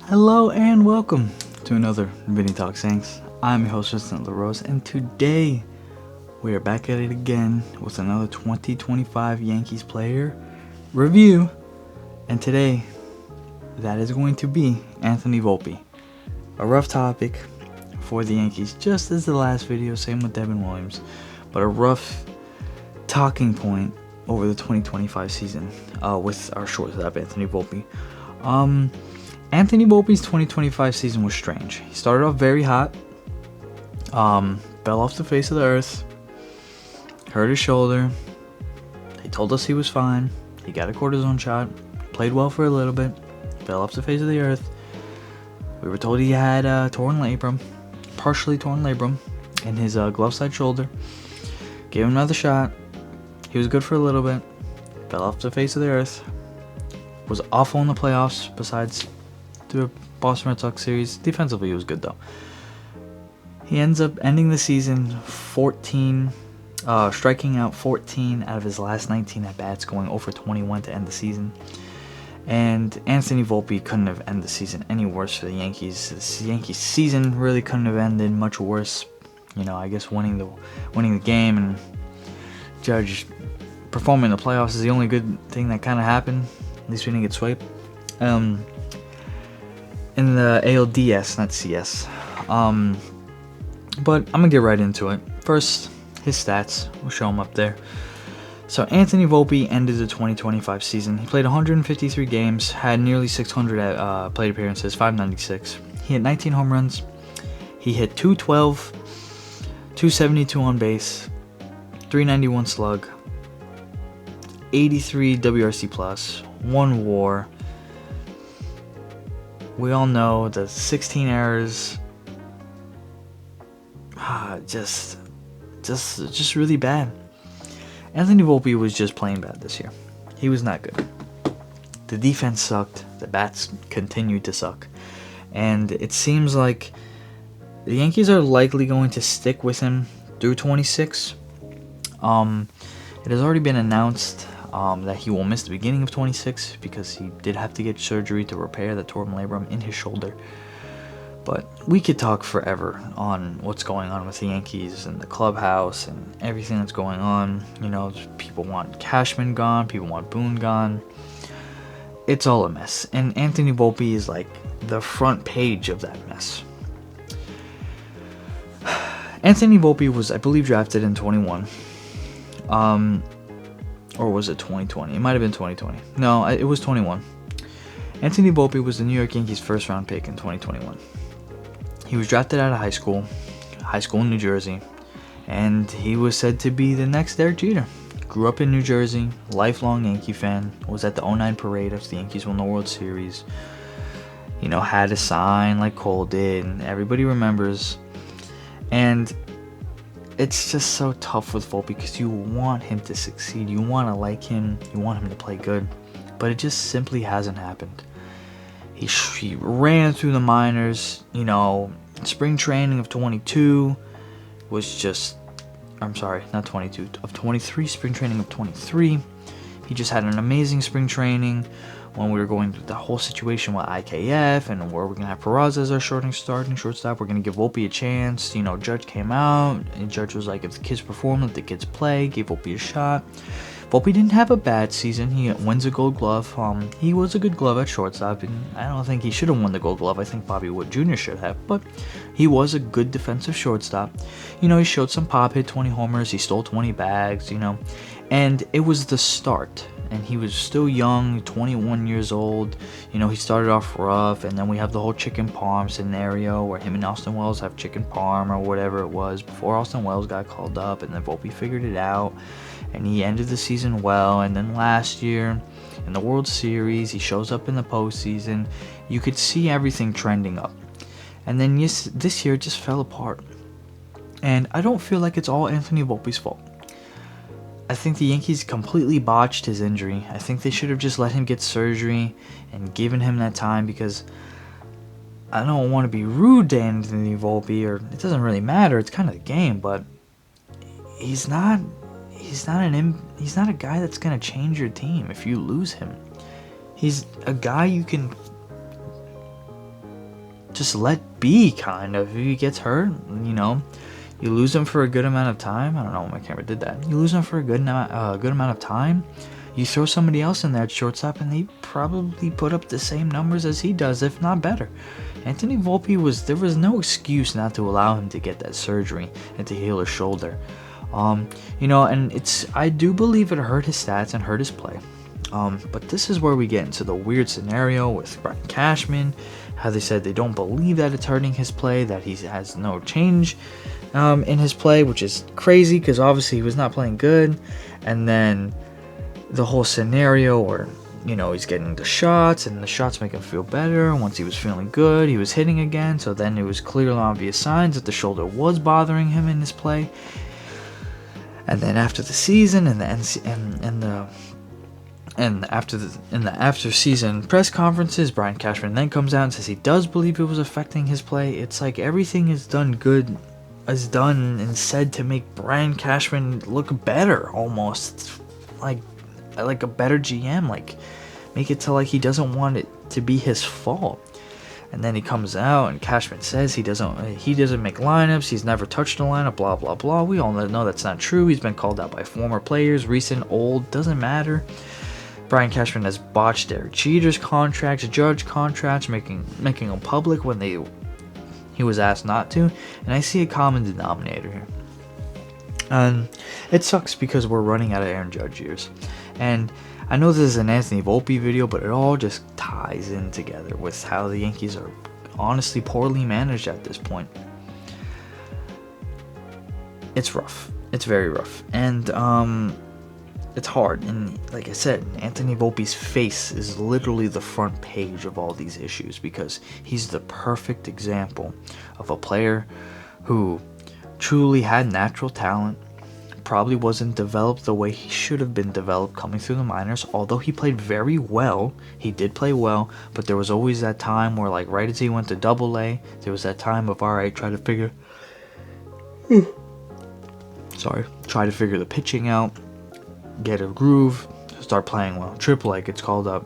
Hello and welcome to another Vinny Talk Saints. I'm your host, Vincent LaRose, and today we are back at it again with another 2025 Yankees player review. And today, that is going to be Anthony Volpe. A rough topic for the Yankees, just as the last video, same with Devin Williams, but a rough talking point over the 2025 season with our shortstop, Anthony Volpe. Anthony Volpe's 2025 season was strange. He started off very hot, fell off the face of the earth, hurt his shoulder. They told us he was fine. He got a cortisone shot, played well for a little bit, fell off the face of the earth. We were told he had partially torn labrum in his glove side shoulder. Gave him another shot. He was good for a little bit, fell off the face of the earth. Was awful in the playoffs besides the Boston Red Sox series. Defensively, he was good, though. He ends up ending the season striking out 14 out of his last 19 at-bats, going 0 for 21 to end the season. And Anthony Volpe couldn't have ended the season any worse for the Yankees. The Yankees season really couldn't have ended much worse. I guess winning the game and Judge performing in the playoffs is the only good thing that kind of happened. At least we didn't get swept. In the ALDS, not CS. But I'm going to get right into it. First, his stats. We'll show them up there. So Anthony Volpe ended the 2025 season. He played 153 games, had nearly 600 plate appearances, 596. He hit 19 home runs. He hit 212, 272 on base, 391 slug, 83 WRC plus, 1 WAR. We all know the 16 errors, just really bad. Anthony Volpe was just playing bad this year. He was not good. The defense sucked. The bats continued to suck. And it seems like the Yankees are likely going to stick with him through 26. It has already been announced that he will miss the beginning of 26 because he did have to get surgery to repair the torn labrum in his shoulder. But we could talk forever on what's going on with the Yankees and the clubhouse and everything that's going on. People want Cashman gone, people want Boone gone. It's all a mess. And Anthony Volpe is like the front page of that mess. Anthony Volpe was, I believe, drafted in 21. Or was it 2020? It might have been 2020. No, it was 21. Anthony Volpe was the New York Yankees' first-round pick in 2021. He was drafted out of high school in New Jersey, and he was said to be the next Derek Jeter. Grew up in New Jersey, lifelong Yankee fan, was at the 09 parade after the Yankees won the World Series. Had a sign like Cole did, and everybody remembers. And it's just so tough with Volpe because you want him to succeed. You want to like him. You want him to play good. But it just simply hasn't happened. He ran through the minors. Spring training of 22 was just... I'm sorry, not 22. Of 23, spring training of 23. He just had an amazing spring training when we were going through the whole situation with IKF and where we're going to have Peraza as our starting shortstop. We're going to give Volpe a chance. Judge came out, and Judge was like, if the kids perform, let the kids play. Gave Volpe a shot. Volpe didn't have a bad season. He wins a Gold Glove. He was a good glove at shortstop, and I don't think he should have won the Gold Glove. I think Bobby Wood Jr. should have, but he was a good defensive shortstop. He showed some pop, hit 20 homers, he stole 20 bags, and it was the start. And he was still young, 21 years old. He started off rough, and then we have the whole chicken parm scenario where him and Austin Wells have chicken parm or whatever it was before Austin Wells got called up, and then Volpe figured it out, and he ended the season well. And then last year in the World Series, he shows up in the postseason. You could see everything trending up. And then this year it just fell apart. And I don't feel like it's all Anthony Volpe's fault. I think the Yankees completely botched his injury. I think they should have just let him get surgery and given him that time, because I don't want to be rude to Anthony Volpe, or it doesn't really matter. It's kind of the game, but he's not a guy that's going to change your team if you lose him. He's a guy you can just let be, kind of. If he gets hurt, you lose him for a good amount of time. I don't know why my camera did that. You lose him for a good amount of time. You throw somebody else in there at shortstop, and they probably put up the same numbers as he does, if not better. Anthony Volpe there was no excuse not to allow him to get that surgery and to heal his shoulder. And I do believe it hurt his stats and hurt his play. But this is where we get into the weird scenario with Brian Cashman, how they said they don't believe that it's hurting his play, that he has no change in his play, which is crazy because obviously he was not playing good. And then the whole scenario where, he's getting the shots and the shots make him feel better. Once he was feeling good, he was hitting again. So then it was clear and obvious signs that the shoulder was bothering him in his play. And then after the season in the after season press conferences, Brian Cashman then comes out and says he does believe it was affecting his play. It's like everything is done and said to make Brian Cashman look better, almost like a better GM, like make it to like he doesn't want it to be his fault. And then he comes out and Cashman says he doesn't make lineups, he's never touched a lineup, blah blah blah. We all know that's not true. He's been called out by former players, recent, old, doesn't matter. Brian Cashman has botched Derek Jeter's contracts, Judge contracts, making them public when he was asked not to. And I see a common denominator here. And it sucks because we're running out of Aaron Judge years. And I know this is an Anthony Volpe video, but it all just ties in together with how the Yankees are honestly poorly managed at this point. It's rough. It's very rough. And it's hard. And like I said, Anthony Volpe's face is literally the front page of all these issues because he's the perfect example of a player who truly had natural talent, probably wasn't developed the way he should have been developed coming through the minors. Although he played very well, he did play well, but there was always that time where, like, right as he went to Double-A, there was that time of, alright, try to figure the pitching out, get a groove, start playing well. Triple-A gets called up,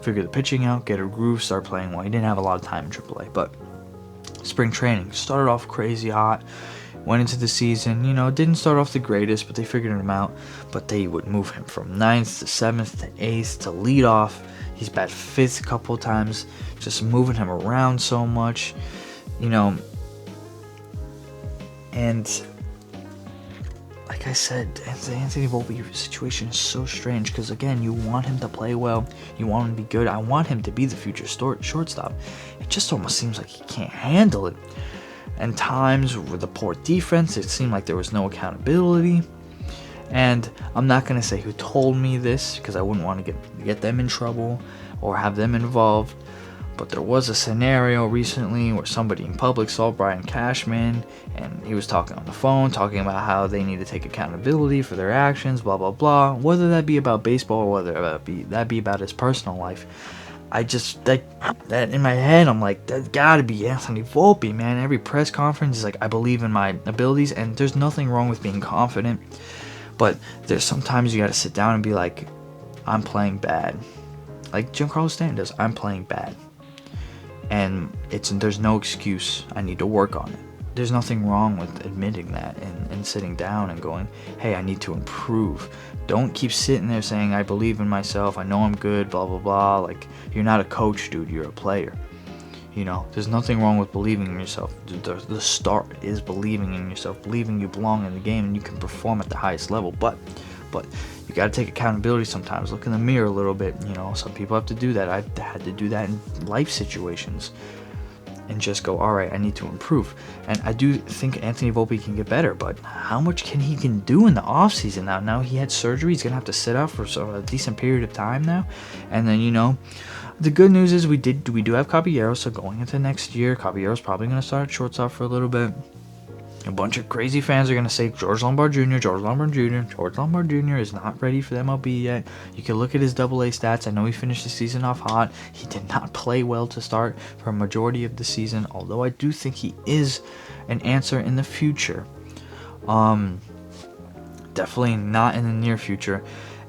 figure the pitching out, get a groove, start playing well. He didn't have a lot of time in Triple-A, but spring training started off crazy hot. Went into the season, didn't start off the greatest, but they figured him out. But they would move him from 9th to 7th to 8th to lead off. He's bat 5th a couple times, just moving him around so much, And like I said, the Anthony Volpe situation is so strange because, again, you want him to play well, you want him to be good. I want him to be the future shortstop. It just almost seems like he can't handle it. And times with the poor defense, it seemed like there was no accountability. And I'm not going to say who told me this because I wouldn't want to get them in trouble or have them involved. But there was a scenario recently where somebody in public saw Brian Cashman and he was talking on the phone, talking about how they need to take accountability for their actions, blah, blah, blah. Whether that be about baseball or whether that be about his personal life. I just, that in my head, I'm like, that's gotta be Anthony Volpe, man. Every press conference is like, I believe in my abilities, and there's nothing wrong with being confident, but there's sometimes you gotta sit down and be like, I'm playing bad. Like Giancarlo Stanton does, I'm playing bad. And there's no excuse, I need to work on it. There's nothing wrong with admitting that and sitting down and going, hey, I need to improve. Don't keep sitting there saying, I believe in myself, I know I'm good, blah, blah, blah. Like, you're not a coach, dude, you're a player. There's nothing wrong with believing in yourself. The start is believing in yourself, believing you belong in the game and you can perform at the highest level. But you got to take accountability sometimes. Look in the mirror a little bit. Some people have to do that. I had to do that in life situations. And just go, all right, I need to improve. And I do think Anthony Volpe can get better, but how much can he do in the offseason now? Now he had surgery. He's going to have to sit out for a decent period of time now. And then, the good news is we do have Caballero, so going into next year, Caballero's probably going to start at shortstop for a little bit. A bunch of crazy fans are going to say George Lombard Jr. George Lombard Jr. is not ready for the MLB yet. You can look at his Double-A stats. I know he finished the season off hot. He did not play well to start for a majority of the season, although I do think he is an answer in the future. Definitely not in the near future.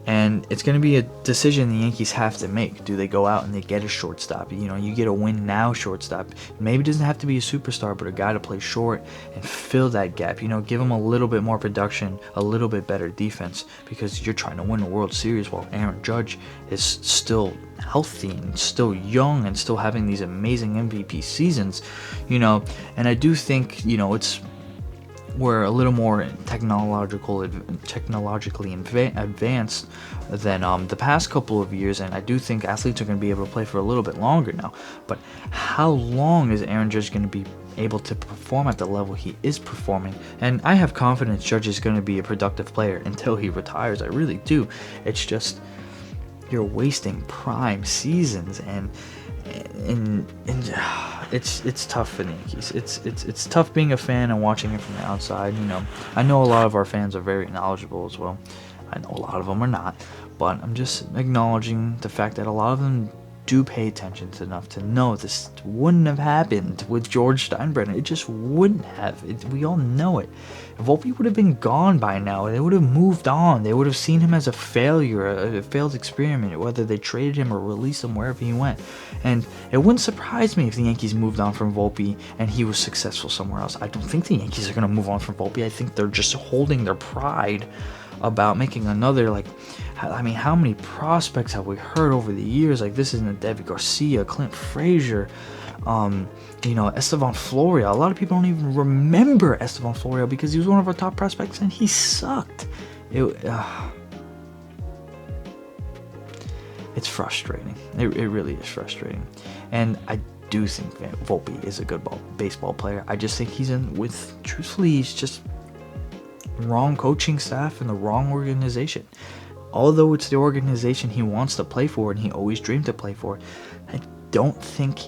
And it's going to be a decision the Yankees have to make. Do they go out and they get a shortstop? You get a win now shortstop. Maybe it doesn't have to be a superstar, but a guy to play short and fill that gap. Give him a little bit more production, a little bit better defense, because you're trying to win a World Series while Aaron Judge is still healthy and still young and still having these amazing MVP seasons. And I do think, we're a little more technologically advanced than the past couple of years, and I do think athletes are going to be able to play for a little bit longer now. But how long is Aaron Judge going to be able to perform at the level he is performing? And I have confidence Judge is going to be a productive player until he retires. I really do. It's just you're wasting prime seasons, and it's tough for the Yankees. It's tough being a fan and watching it from the outside. I know a lot of our fans are very knowledgeable as well. I know a lot of them are not, but I'm just acknowledging the fact that a lot of them do pay attention enough to know this wouldn't have happened with George Steinbrenner. It just wouldn't have. We all know it. If Volpe would have been gone by now, they would have moved on. They would have seen him as a failure, a failed experiment, whether they traded him or released him wherever he went. And it wouldn't surprise me if the Yankees moved on from Volpe and he was successful somewhere else. I don't think the Yankees are going to move on from Volpe. I think they're just holding their pride about making another, how many prospects have we heard over the years? This isn't David Garcia, Clint Frazier, Estevan Florio. A lot of people don't even remember Estevan Florio because he was one of our top prospects and he sucked. It's frustrating. It really is frustrating. And I do think Volpe is a good baseball player. I just think he's just wrong coaching staff and the wrong organization. Although it's the organization he wants to play for and he always dreamed to play for, I don't think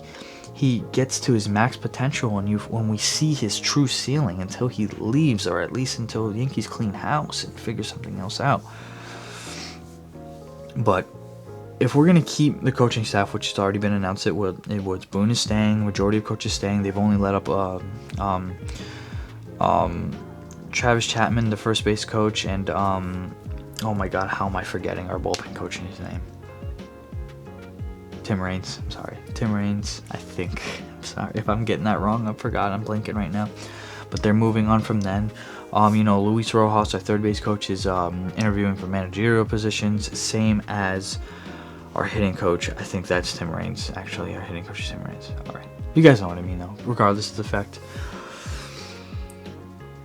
he gets to his max potential when we see his true ceiling until he leaves, or at least until the Yankees clean house and figure something else out. But if we're going to keep the coaching staff, which has already been announced, Boone is staying, majority of coaches staying. They've only let up Travis Chapman, the first base coach, and oh my god, how am I forgetting our bullpen coach in his name? Tim Raines. I'm sorry. Tim Raines, I think. I'm sorry if I'm getting that wrong. I forgot. I'm blanking right now. But they're moving on from then. Luis Rojas, our third base coach, is interviewing for managerial positions, same as our hitting coach. I think that's Tim Raines. Actually, our hitting coach is Tim Raines. All right. You guys know what I mean, though. Regardless of the fact,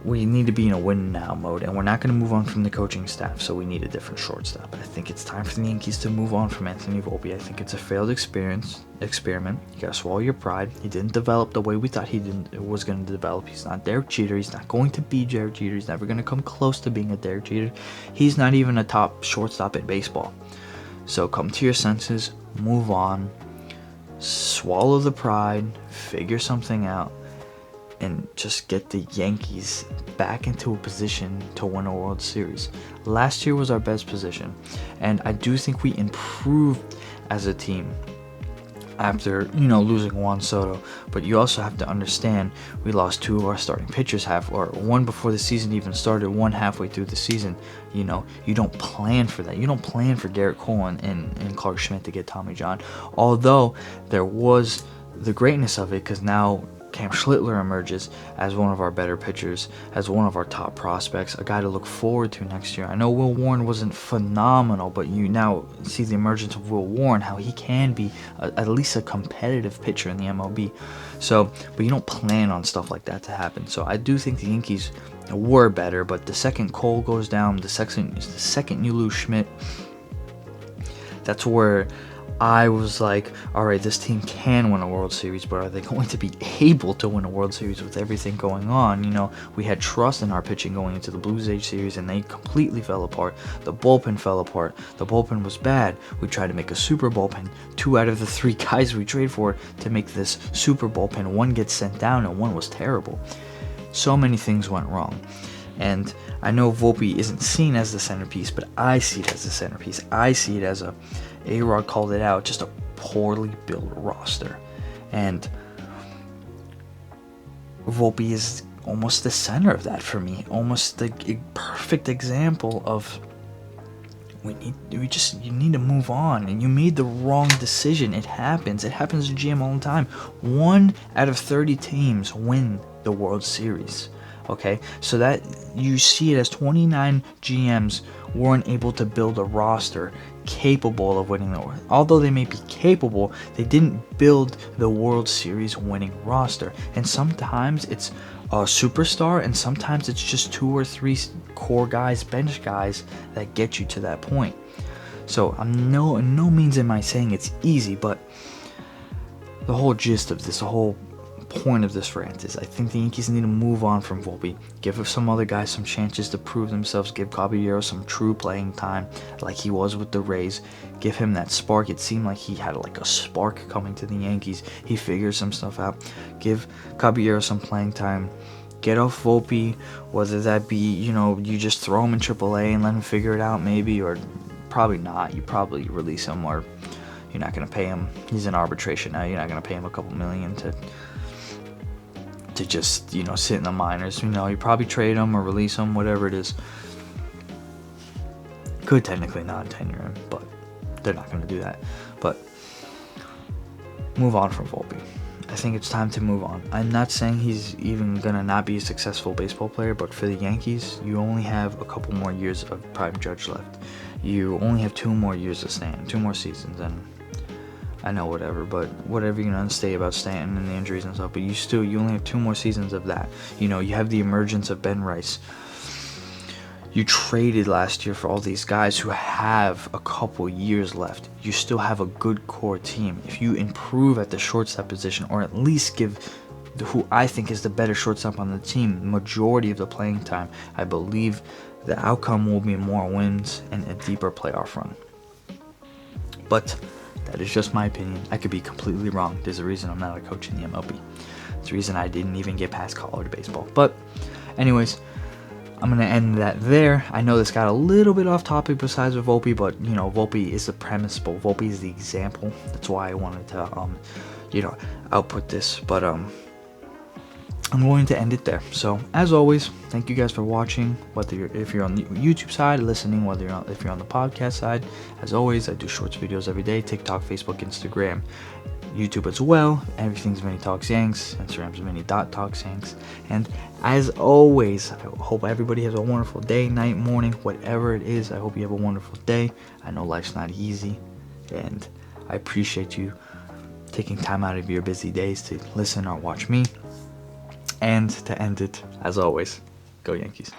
we need to be in a win-now mode, and we're not going to move on from the coaching staff, so we need a different shortstop. I think it's time for the Yankees to move on from Anthony Volpe. I think it's a failed experiment. You got to swallow your pride. He didn't develop the way we thought he was going to develop. He's not Derek Jeter. He's not going to be Derek Jeter. He's never going to come close to being a Derek Jeter. He's not even a top shortstop in baseball. So come to your senses, move on, swallow the pride, figure something out, and just get the Yankees back into a position to win a World Series. Last year was our best position, and I do think we improved as a team after, losing Juan Soto. But you also have to understand, we lost two of our starting pitchers, one before the season even started, one halfway through the season. You don't plan for that. You don't plan for Garrett Cole and Clark Schmidt to get Tommy John. Although there was the greatness of it, because now Cam Schlittler emerges as one of our better pitchers, as one of our top prospects, a guy to look forward to next year. I know Will Warren wasn't phenomenal, but you now see the emergence of Will Warren, how he can be at least a competitive pitcher in the MLB. So, but you don't plan on stuff like that to happen. So I do think the Yankees were better, but the second Cole goes down, the second you lose Schmidt, that's where I was like, all right, this team can win a World Series, but are they going to be able to win a World Series with everything going on? We had trust in our pitching going into the Blues Age series, and they completely fell apart. The bullpen fell apart. The bullpen was bad. We tried to make a super bullpen. 2 out of the 3 guys we traded for to make this super bullpen, one gets sent down and one was terrible. So many things went wrong. And I know Volpe isn't seen as the centerpiece, but I see it as the centerpiece. I see it as A-Rod called it out, just a poorly built roster. And Volpe is almost the center of that for me. Almost the perfect example of you need to move on, and you made the wrong decision. It happens to GM all the time. 1 out of 30 teams win the World Series. Okay, so that you see it as 29 GMs weren't able to build a roster capable of winning the World. Although they may be capable, they didn't build the World Series winning roster. And sometimes it's a superstar, and sometimes it's just 2 or 3 core guys, bench guys, that get you to that point. So in no means am I saying it's easy, but the whole gist of this, the whole point of this rant is I think the Yankees need to move on from Volpe. Give some other guys some chances to prove themselves. Give Caballero some true playing time like he was with the Rays. Give him that spark. It seemed like he had like a spark coming to the Yankees. He figured some stuff out. Give Caballero some playing time. Get off Volpe, whether that be, you just throw him in AAA and let him figure it out maybe, or probably not. You probably release him, or you're not going to pay him. He's in arbitration now. You're not going to pay him a couple million to just, sit in the minors. You probably trade him or release him, whatever it is. Could technically non-tenure him, but they're not going to do that. But move on from Volpe. I think it's time to move on. I'm not saying he's even going to not be a successful baseball player, but for the Yankees, you only have a couple more years of prime Judge left. You only have 2 more years to stand, 2 more seasons, and I know whatever you're gonna say about Stanton and the injuries and stuff, but you only have 2 more seasons of that. You have the emergence of Ben Rice. You traded last year for all these guys who have a couple years left. You still have a good core team. If you improve at the shortstop position, or at least give who I think is the better shortstop on the team majority of the playing time, I believe the outcome will be more wins and a deeper playoff run. But that is just my opinion. I could be completely wrong. There's a reason I'm not a coach in the MLB. There's a reason I didn't even get past college baseball. But anyways, I'm going to end that there. I know this got a little bit off topic besides with Volpe, but, Volpe is the premise, but Volpe is the example. That's why I wanted to, output this. But I'm going to end it there. So, as always, thank you guys for watching. If you're on the YouTube side, listening, if you're on the podcast side. As always, I do shorts videos every day. TikTok, Facebook, Instagram, YouTube as well. Everything's Mini Talks Yanks. Instagram's Mini.Talks Yanks. And as always, I hope everybody has a wonderful day, night, morning, whatever it is. I hope you have a wonderful day. I know life's not easy, and I appreciate you taking time out of your busy days to listen or watch me. And to end it, as always, go Yankees.